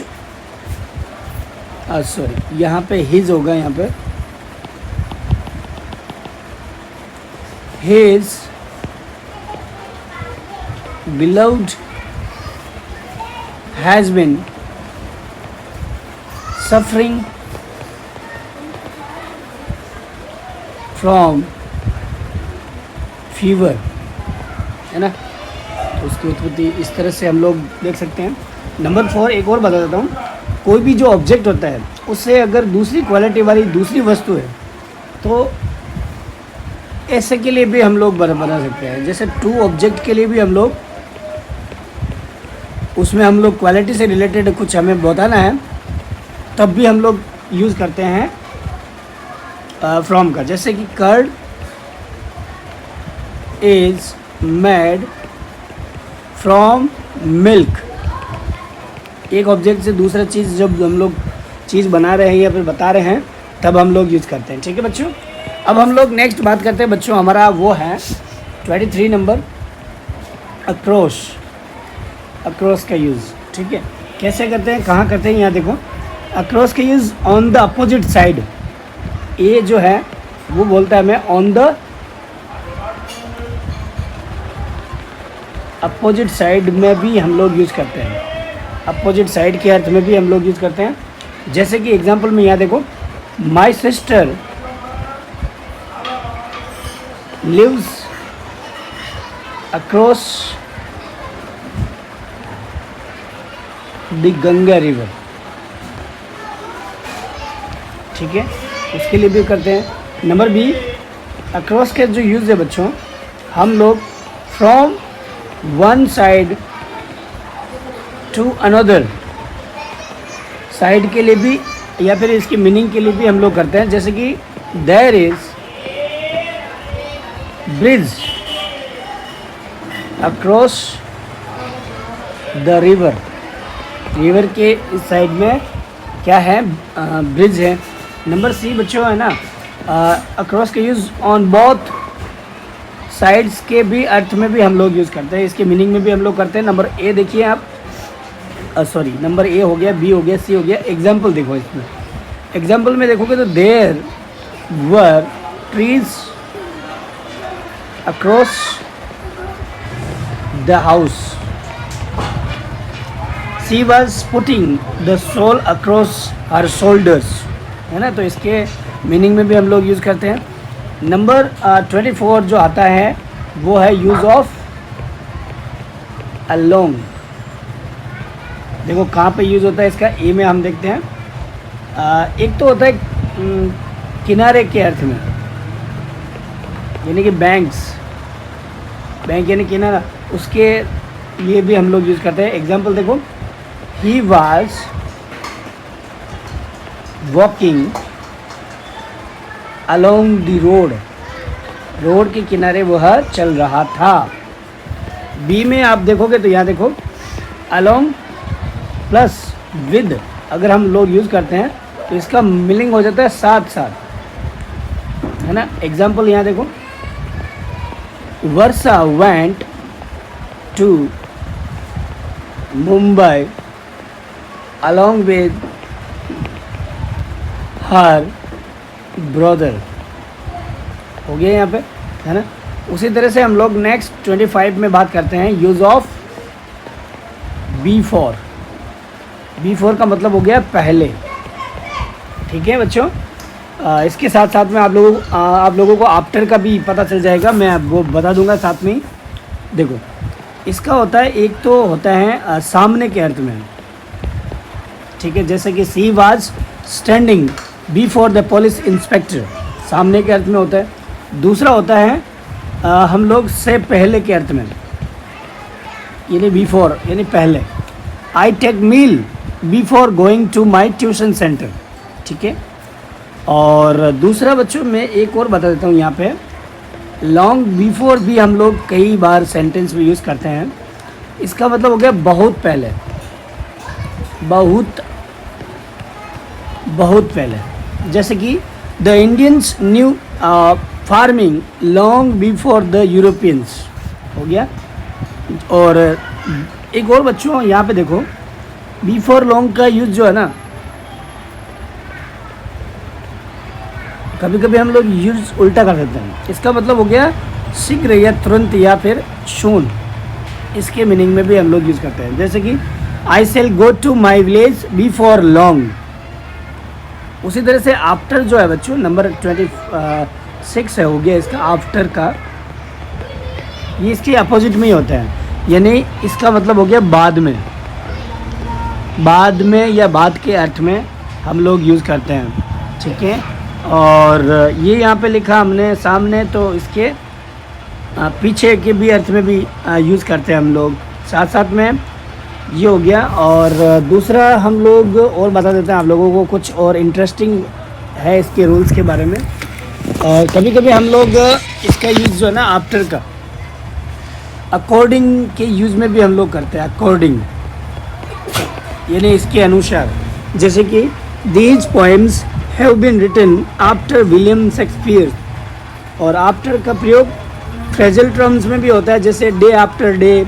सॉरी यहाँ पे हिज होगा, यहाँ पे his beloved has been suffering from fever, है ना, तो उसकी उत्पत्ति इस तरह से हम लोग देख सकते हैं। नंबर 4 एक और बता देता हूँ, कोई भी जो ऑब्जेक्ट होता है उससे अगर दूसरी क्वालिटी वाली दूसरी वस्तु है तो ऐसे के लिए भी हम लोग बना सकते हैं। जैसे टू ऑब्जेक्ट के लिए भी हम लोग, उसमें हम लोग क्वालिटी से रिलेटेड कुछ हमें बताना है तब भी हम लोग यूज़ करते हैं फ्रॉम का। जैसे कि curd is made from milk, एक ऑब्जेक्ट से दूसरा चीज़ जब हम लोग चीज़ बना रहे हैं या फिर बता रहे हैं तब हम लोग यूज़ करते हैं, ठीक है बच्चों। अब हम लोग नेक्स्ट बात करते हैं बच्चों, हमारा वो है 23 नंबर अक्रॉस, अक्रॉस का यूज़, ठीक है। कैसे करते हैं, कहाँ करते हैं, यहाँ देखो, अक्रॉस का use on the opposite side, ये जो है वो बोलता है हमें ऑन द अपोजिट साइड में भी हम लोग यूज़ करते हैं, अपोजिट साइड के अर्थ में भी हम लोग यूज़ करते हैं। जैसे कि एग्जांपल में यहाँ देखो, my sister lives across the Ganga river, ठीक है, उसके लिए भी करते हैं। नंबर बी, अक्रॉस के जो यूज़ है बच्चों, हम लोग from one side to another side के लिए भी या फिर इसकी मीनिंग के लिए भी हम लोग करते हैं। जैसे कि there is bridge across the river, river के इस साइड में क्या है, ब्रिज है। नंबर सी बच्चों है ना, अक्रॉस का यूज़ ऑन बोथ साइड्स के भी अर्थ में भी हम लोग यूज़ करते हैं, इसके मीनिंग में भी हम लोग करते हैं। नंबर ए देखिए आप, सॉरी नंबर ए हो गया, बी हो गया, सी हो गया। एग्जाम्पल देखो इसमें, एग्जाम्पल में देखोगे तो there were trees across the house, she was putting the shawl across her shoulders, है ना। तो इसके मीनिंग में भी हम लोग यूज़ करते हैं। नंबर 24 जो आता है वो है यूज़ ऑफ अलोंग। देखो कहाँ पे यूज़ होता है इसका, ए में हम देखते हैं। एक तो होता है किनारे के अर्थ में, यानी कि बैंक्स, बैंक यानी किनारा, उसके लिए भी हम लोग यूज़ करते हैं। एग्जाम्पल देखो, he was walking along the road, road के किनारे वह चल रहा था। बी में आप देखोगे तो यहाँ देखो अलोंग प्लस विद अगर हम लोग यूज़ करते हैं तो इसका मीनिंग हो जाता है साथ साथ, है ना। एग्जाम्पल यहाँ देखो, Varsha went to Mumbai along with her brother, हो गया यहाँ पे, है ना। उसी तरह से हम लोग नेक्स्ट 25 में बात करते हैं यूज़ ऑफ B4। B4 का मतलब हो गया पहले, ठीक है बच्चों। इसके साथ साथ में आप लोगों को आफ्टर का भी पता चल जाएगा, मैं वो बता दूंगा साथ में ही। देखो इसका होता है, एक तो होता है सामने के अर्थ में, ठीक है, जैसे कि she was standing before the police inspector, सामने के अर्थ में होता है। दूसरा होता है हम लोग से पहले के अर्थ में, यानी बिफोर यानी पहले। I take meal before going to my tuition centre, ठीक है। और दूसरा बच्चों मैं एक और बता देता हूँ यहाँ पे, लॉन्ग बिफोर भी हम लोग कई बार सेंटेंस में यूज़ करते हैं। इसका मतलब हो गया बहुत पहले, बहुत पहले। जैसे कि the Indians new farming long before the Europeans, हो गया। और एक और बच्चों यहाँ पे देखो, बिफोर लॉन्ग का यूज़ जो है ना, कभी कभी हम लोग यूज़ उल्टा कर देते हैं। इसका मतलब हो गया शीघ्र या तुरंत या फिर शून, इसके मीनिंग में भी हम लोग यूज़ करते हैं। जैसे कि I shall go to my village before long. उसी तरह से आफ्टर जो है बच्चों, नंबर 26 है, हो गया इसका आफ्टर का, ये इसके अपोजिट में ही होता है, यानी इसका मतलब हो गया बाद में, बाद में या बाद के अर्थ में हम लोग यूज़ करते हैं, ठीक है। और ये यहाँ पे लिखा हमने सामने, तो इसके पीछे के भी अर्थ में भी यूज़ करते हैं हम लोग, साथ साथ में ये हो गया। और दूसरा हम लोग और बता देते हैं आप लोगों को, कुछ और इंटरेस्टिंग है इसके रूल्स के बारे में। और कभी कभी हम लोग इसका यूज़ जो है ना आफ्टर का, अकॉर्डिंग के यूज़ में भी हम लोग करते हैं। अकॉर्डिंग यानी इसके अनुसार, जैसे कि these poems have been written after William Shakespeare. और आफ्टर का प्रयोग फ्रेजल टर्म्स में भी होता है, जैसे day after day,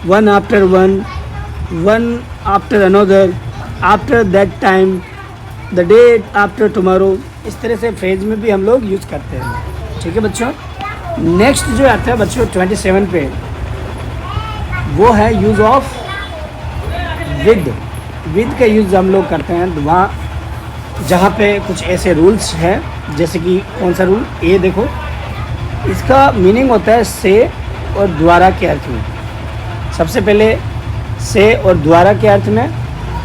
one after one, one after another, after that time, the day after tomorrow. इस तरह से फ्रेज में भी हम लोग यूज़ करते हैं, ठीक है बच्चों। नेक्स्ट जो आता है बच्चों 27 पे, वो है यूज़ ऑफ विद। विद का यूज़ हम लोग करते हैं वहाँ जहाँ पे कुछ ऐसे रूल्स हैं, जैसे कि कौन सा रूल, ए देखो, इसका मीनिंग होता है से और द्वारा के अर्थ में। सबसे पहले से और द्वारा के अर्थ में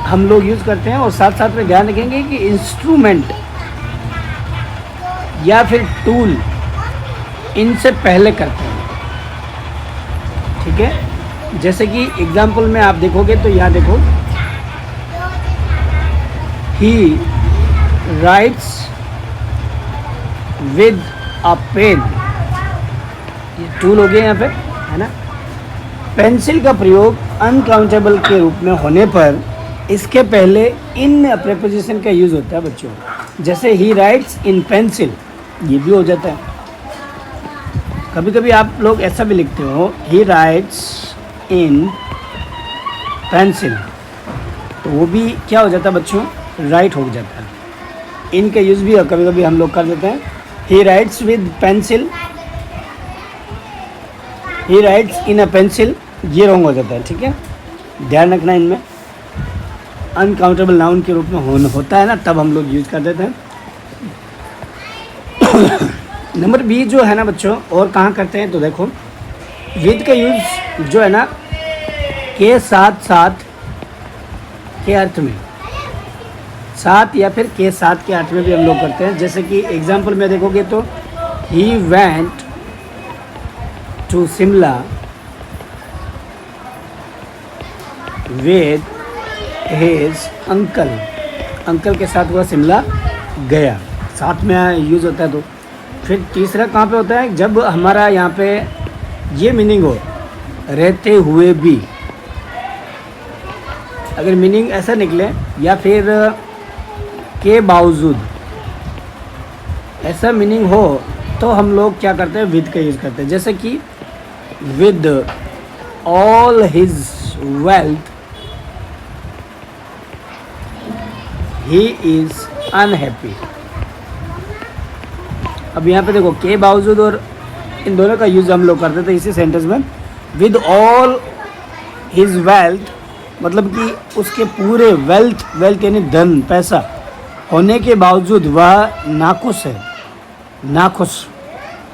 हम लोग यूज़ करते हैं। और साथ साथ में ध्यान रखेंगे कि इंस्ट्रूमेंट या फिर टूल, इनसे पहले करते हैं, ठीक है। जैसे कि एग्जाम्पल में आप देखोगे तो यहाँ देखो, he writes with a pen, ये टूल हो गया यहाँ पे, है ना। पेंसिल का प्रयोग अनकाउंटेबल के रूप में होने पर इसके पहले इन प्रेपोजिशन का यूज़ होता है बच्चों। जैसे ही राइट्स इन पेंसिल, ये भी हो जाता है। कभी कभी आप लोग ऐसा भी लिखते हो, ही राइट्स इन पेंसिल, तो वो भी क्या हो जाता है बच्चों, राइट हो जाता है। इनका यूज़ भी कभी कभी हम लोग कर देते हैं, ही writes with pencil, he rights in a pencil, ये रॉन्ग हो जाता है। ठीक है, ध्यान रखना इनमें। अनकाउंटेबल नाउन के रूप में होता है ना, तब हम लोग यूज़ कर देते हैं। नंबर बी जो है ना बच्चों, और कहाँ करते हैं तो देखो, विद का यूज़ जो है ना के साथ साथ के अर्थ में, साथ या फिर के साथ के अर्थ में भी हम लोग करते हैं। जैसे कि एग्जाम्पल में देखोगे तो, he went to Shimla with his uncle, uncle के साथ वह शिमला गया, साथ में यूज़ होता है। तो फिर तीसरा कहाँ पे होता है, जब हमारा यहाँ पे ये मीनिंग हो, रहते हुए भी, अगर मीनिंग ऐसा निकले या फिर के बावजूद ऐसा मीनिंग हो, तो हम लोग क्या करते हैं, विद का यूज़ करते हैं। जैसे कि with all his wealth he is unhappy. अब यहाँ पे देखो, के बावजूद और इन दोनों का यूज़ हम लोग करते थे इसी सेंटेंस में। विद ऑल हिज वेल्थ मतलब कि उसके पूरे वेल्थ यानी धन पैसा होने के बावजूद वह नाखुश है, नाखुश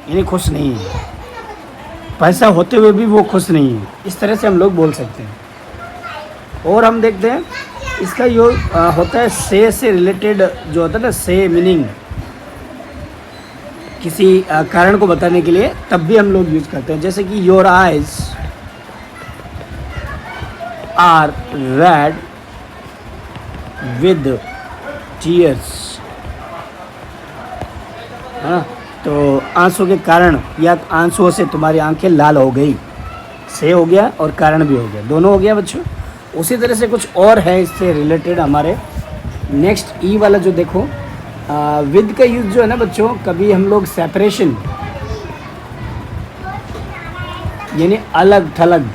यानी खुश नहीं है, पैसा होते हुए भी वो खुश नहीं है। इस तरह से हम लोग बोल सकते हैं। और हम देखते हैं इसका जो होता है से रिलेटेड जो होता है ना, से मीनिंग किसी कारण को बताने के लिए, तब भी हम लोग यूज़ करते हैं। जैसे कि your eyes are red with tears, हाँ, तो आंसू के कारण या आंसुओं से तुम्हारी आंखें लाल हो गई, से हो गया और कारण भी हो गया, दोनों हो गया बच्चों। उसी तरह से कुछ और है इससे रिलेटेड हमारे। नेक्स्ट ई वाला जो देखो, विद का यूज़ जो है ना बच्चों, कभी हम लोग सेपरेशन यानी अलग थलग,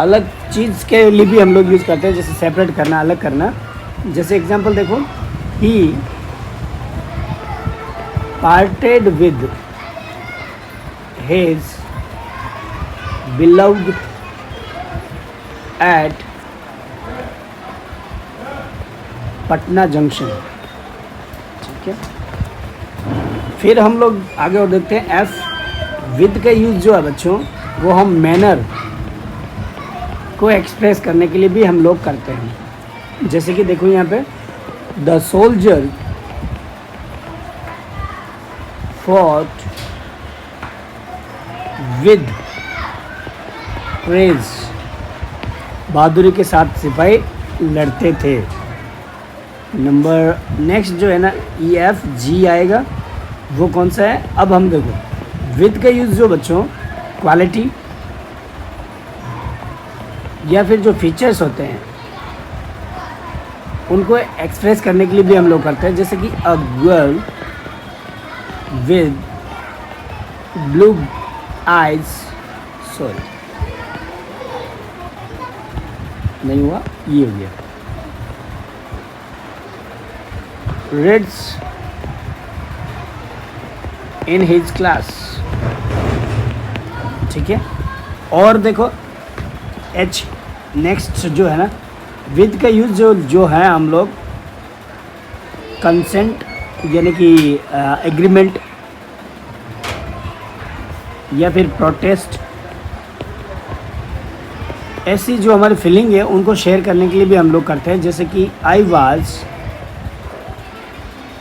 अलग चीज़ के लिए भी हम लोग यूज़ करते हैं। जैसे सेपरेट करना, अलग करना। जैसे एग्जांपल देखो, he parted with his beloved at Patna junction. ठीक है, फिर हम लोग आगे और देखते हैं एफ। विद का यूज़ जो है बच्चों, वो हम मैनर को एक्सप्रेस करने के लिए भी हम लोग करते हैं। जैसे कि देखो यहाँ पे, the soldier fought with praise, बहादुरी के साथ सिपाही लड़ते थे। नंबर नेक्स्ट जो है ना, ई एफ जी आएगा, वो कौन सा है। अब हम देखो विद का यूज़ जो बच्चों, क्वालिटी या फिर जो फीचर्स होते हैं उनको एक्सप्रेस करने के लिए भी हम लोग करते हैं। जैसे कि a girl with blue eyes, sorry नहीं हुआ, ये हो गया, reads in his class। ठीक है, और देखो एच नेक्स्ट जो है ना, विद का यूज़ जो है हम लोग कंसेंट यानी कि एग्रीमेंट या फिर प्रोटेस्ट, ऐसी जो हमारी फीलिंग है उनको शेयर करने के लिए भी हम लोग करते हैं। जैसे कि I was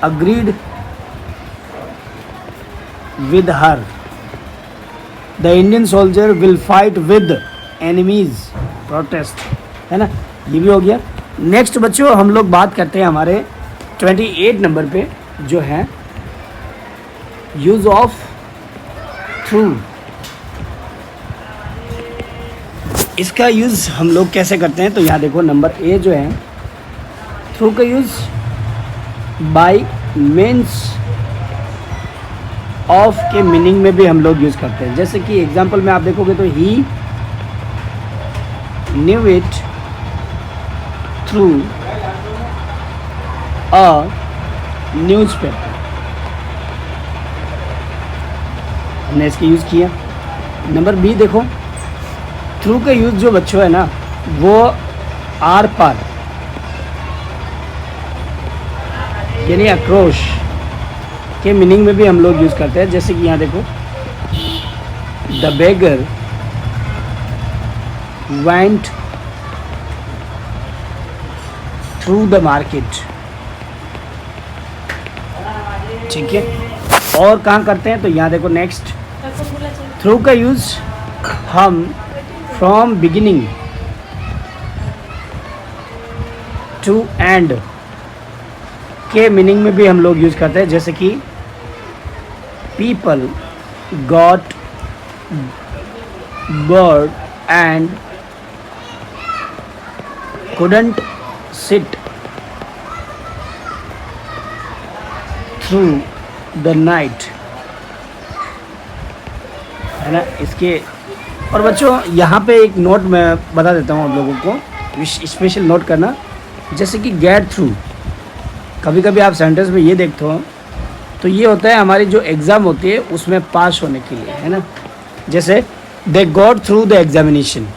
agreed with her, the Indian soldier will fight with enemies, protest, है ना, ये भी हो गया। नेक्स्ट बच्चों हम लोग बात करते हैं हमारे 28 नंबर पे, जो है यूज़ ऑफ थ्रू। इसका यूज़ हम लोग कैसे करते हैं, तो यहाँ देखो नंबर ए जो है, थ्रू का यूज़ बाय मीन्स ऑफ के मीनिंग में भी हम लोग यूज़ करते हैं। जैसे कि एग्जांपल में आप देखोगे तो he knew it through a newspaper, हमने इसके यूज़ किया। नंबर बी देखो, थ्रू का यूज़ जो बच्चों है ना वो आर पार यानी अक्रॉस के मीनिंग में भी हम लोग यूज़ करते हैं। जैसे कि यहाँ देखो, the beggar went through the market, ठीक है। और कहाँ करते हैं तो यहाँ देखो नेक्स्ट, थ्रू का यूज़ हम फ्रॉम बिगिनिंग टू एंड के मीनिंग में भी हम लोग यूज़ करते हैं। जैसे कि people got bored and couldn't sit through the night, है ना। इसके और बच्चों यहाँ पे एक नोट मैं बता देता हूँ आप लोगों को, स्पेशल नोट करना। जैसे कि गेट थ्रू, कभी कभी आप सेंटेंस में ये देखते हो तो ये होता है हमारी जो एग्ज़ाम होती है उसमें पास होने के लिए, है ना। जैसे they got through the examination.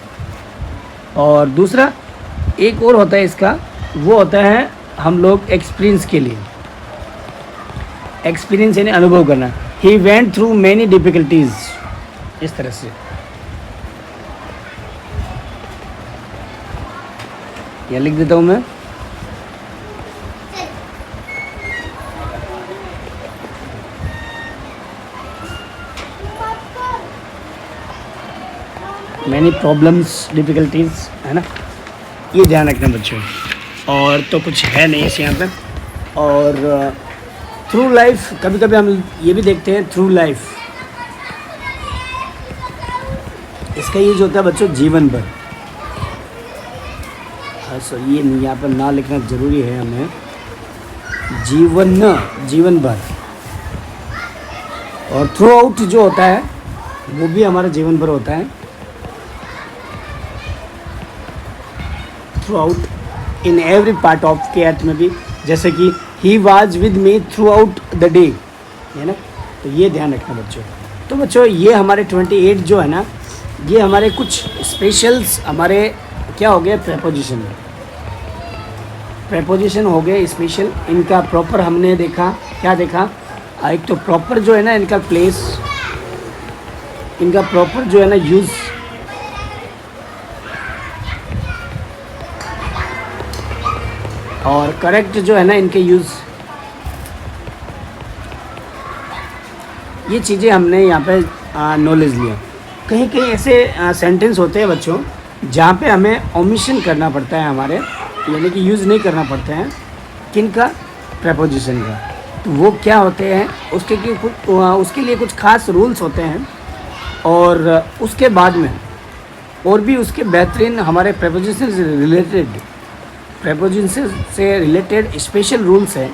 और दूसरा एक और होता है इसका, वो होता है हम लोग एक्सपीरियंस के लिए, एक्सपीरियंस यानी अनुभव करना। He went through many difficulties, इस तरह से। यह लिख देता हूँ मैं। मैनी प्रॉब्लम्स, डिफ़िकल्टीज़, है ना। ये ध्यान रखना बच्चों। और तो कुछ है नहीं इस यहाँ पे। और थ्रू लाइफ, कभी कभी हम ये भी देखते हैं थ्रू लाइफ, इसका यूज होता है बच्चों जीवन भर। सॉरी, ये यहाँ पर ना लिखना ज़रूरी है हमें, जीवन भर। और थ्रू आउट जो होता है वो भी हमारा जीवन भर होता है। Through out in every part of के अर्थ में भी, जैसे कि he was with me through out the day, है ना। तो ये ध्यान रखना बच्चों। तो बच्चों ये हमारे 28 जो है ना, ये हमारे कुछ स्पेशल्स हमारे क्या हो गए, प्रेपोजिशन। प्रेपोजिशन हो गए स्पेशल। इनका प्रॉपर हमने देखा, क्या देखा, एक तो प्रॉपर जो है ना इनका प्लेस, इनका प्रॉपर जो है ना यूज़, और करेक्ट जो है ना इनके यूज़। ये चीज़ें हमने यहाँ पे नॉलेज लिया। कहीं कहीं ऐसे सेंटेंस होते हैं बच्चों जहाँ पे हमें ओमिशन करना पड़ता है हमारे, यानी कि यूज़ नहीं करना पड़ता है किनका, प्रेपोजिशन का। तो वो क्या होते हैं, उसके लिए कुछ खास रूल्स होते हैं। और उसके बाद में और भी उसके बेहतरीन हमारे प्रेपोजिशन से रिलेटेड स्पेशल रूल्स हैं।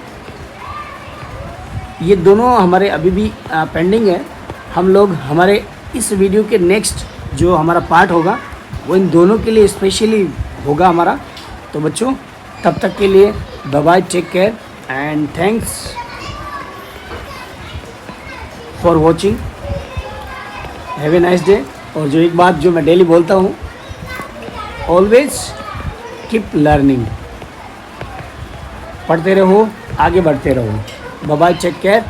ये दोनों हमारे अभी भी पेंडिंग है। हम लोग हमारे इस वीडियो के नेक्स्ट जो हमारा पार्ट होगा वो इन दोनों के लिए स्पेशली होगा हमारा। तो बच्चों तब तक के लिए bye bye, take care and thanks for watching, have a nice day. और जो एक बात जो मैं डेली बोलता हूँ, ऑलवेज कीप लर्निंग, पढ़ते रहो, आगे बढ़ते रहो। Bye bye, take care.